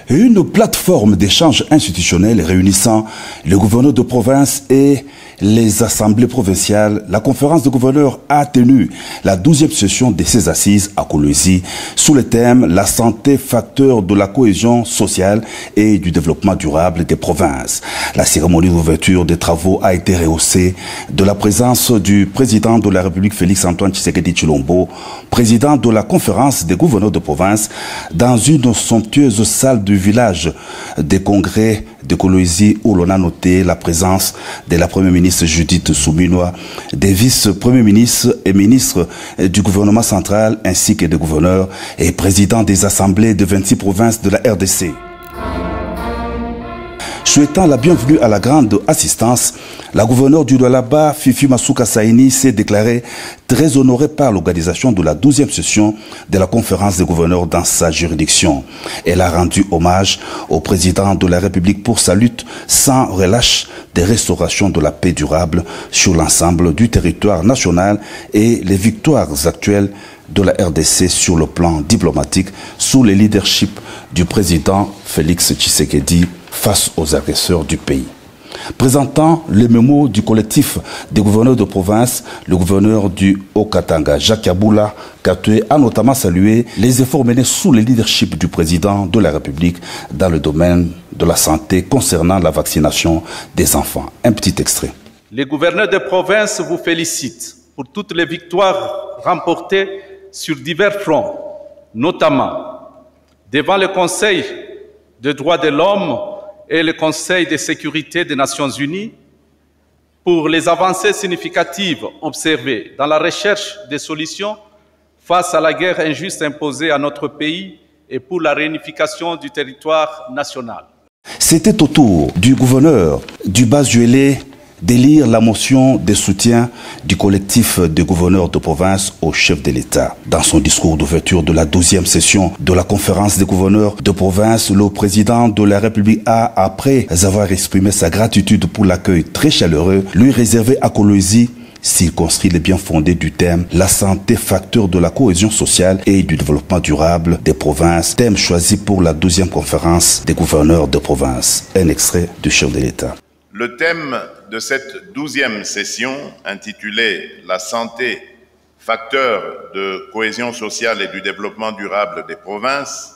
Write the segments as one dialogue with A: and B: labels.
A: Une plateforme d'échange institutionnel réunissant les gouverneurs de province et les assemblées provinciales, la conférence de gouverneurs a tenu la 12e session de ses assises à Kolwezi sous le thème « La santé, facteur de la cohésion sociale et du développement durable des provinces ». La cérémonie d'ouverture des travaux a été rehaussée de la présence du président de la République Félix-Antoine Tshisekedi Tshilombo, président de la conférence des gouverneurs de province, dans une somptueuse salle du village des congrès de Kolwezi où l'on a noté la présence de la première ministre Judith Suminwa, des vice-premiers ministres et ministres du gouvernement central ainsi que des gouverneurs et présidents des assemblées de 26 provinces de la RDC. Souhaitant la bienvenue à la grande assistance, la gouverneure du Lualaba, Fifi Masuka Saini, s'est déclarée très honorée par l'organisation de la 12e session de la conférence des gouverneurs dans sa juridiction. Elle a rendu hommage au président de la République pour sa lutte sans relâche des restaurations de la paix durable sur l'ensemble du territoire national et les victoires actuelles de la RDC sur le plan diplomatique sous le leadership du président Félix Tshisekedi face aux agresseurs du pays. Présentant le mémo du collectif des gouverneurs de province, le gouverneur du Haut-Katanga, Jacques Yaboula Katoué, a notamment salué les efforts menés sous le leadership du président de la République dans le domaine de la santé concernant la vaccination des enfants. Un petit extrait.
B: Les gouverneurs de province vous félicitent pour toutes les victoires remportées sur divers fronts, notamment devant le Conseil des droits de l'homme et le Conseil de sécurité des Nations Unies pour les avancées significatives observées dans la recherche des solutions face à la guerre injuste imposée à notre pays et pour la réunification du territoire national.
A: C'était au tour du gouverneur du Bas-Juélé d'élire la motion de soutien du collectif des gouverneurs de province au chef de l'État. Dans son discours d'ouverture de la 12e session de la conférence des gouverneurs de province, le président de la République a, après avoir exprimé sa gratitude pour l'accueil très chaleureux, lui réservé à Kolwezi, circonscrit les bien fondés du thème « La santé, facteur de la cohésion sociale et du développement durable des provinces », thème choisi pour la 12e conférence des gouverneurs de province. Un extrait du chef de l'État.
C: Le thème de cette 12e session, intitulée « La santé, facteur de cohésion sociale et du développement durable des provinces »,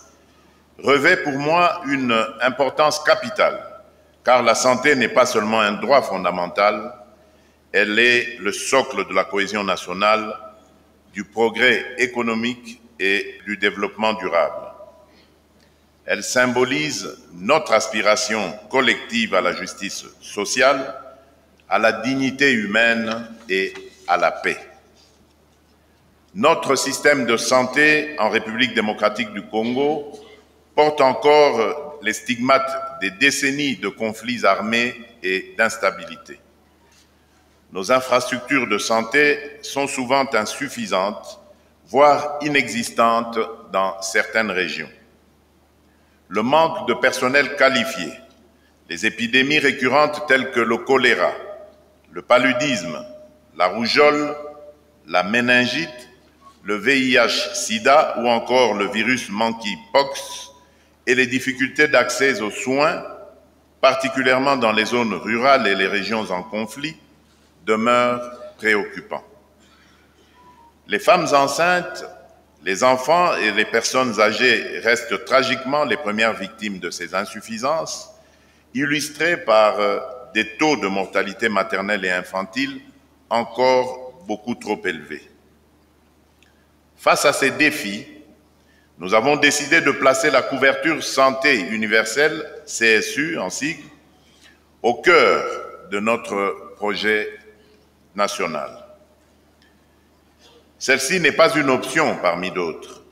C: revêt pour moi une importance capitale, car la santé n'est pas seulement un droit fondamental, elle est le socle de la cohésion nationale, du progrès économique et du développement durable. Elle symbolise notre aspiration collective à la justice sociale, à la dignité humaine et à la paix. Notre système de santé en République démocratique du Congo porte encore les stigmates des décennies de conflits armés et d'instabilité. Nos infrastructures de santé sont souvent insuffisantes, voire inexistantes dans certaines régions. Le manque de personnel qualifié, les épidémies récurrentes telles que le choléra, le paludisme, la rougeole, la méningite, le VIH-Sida ou encore le virus monkeypox et les difficultés d'accès aux soins, particulièrement dans les zones rurales et les régions en conflit, demeurent préoccupants. Les femmes enceintes, les enfants et les personnes âgées restent tragiquement les premières victimes de ces insuffisances, illustrées par des taux de mortalité maternelle et infantile encore beaucoup trop élevés. Face à ces défis, nous avons décidé de placer la couverture santé universelle, CSU en sigle, au cœur de notre projet national. Celle-ci n'est pas une option parmi d'autres,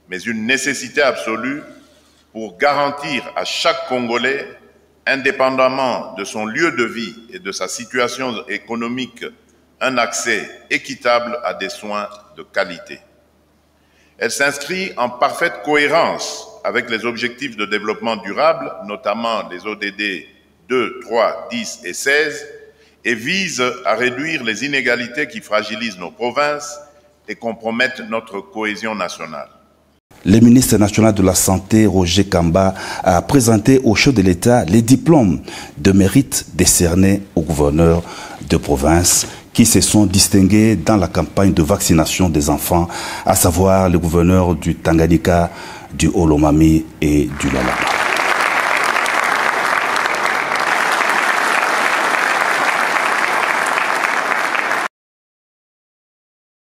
C: mais une nécessité absolue pour garantir à chaque Congolais, indépendamment de son lieu de vie et de sa situation économique, un accès équitable à des soins de qualité. Elle s'inscrit en parfaite cohérence avec les objectifs de développement durable, notamment les ODD 2, 3, 10 et 16, et vise à réduire les inégalités qui fragilisent nos provinces et compromettent notre cohésion nationale.
A: Le ministre national de la Santé, Roger Kamba, a présenté au chef de l'État les diplômes de mérite décernés aux gouverneurs de province qui se sont distingués dans la campagne de vaccination des enfants, à savoir les gouverneurs du Tanganyika, du Olomami et du Lualaba.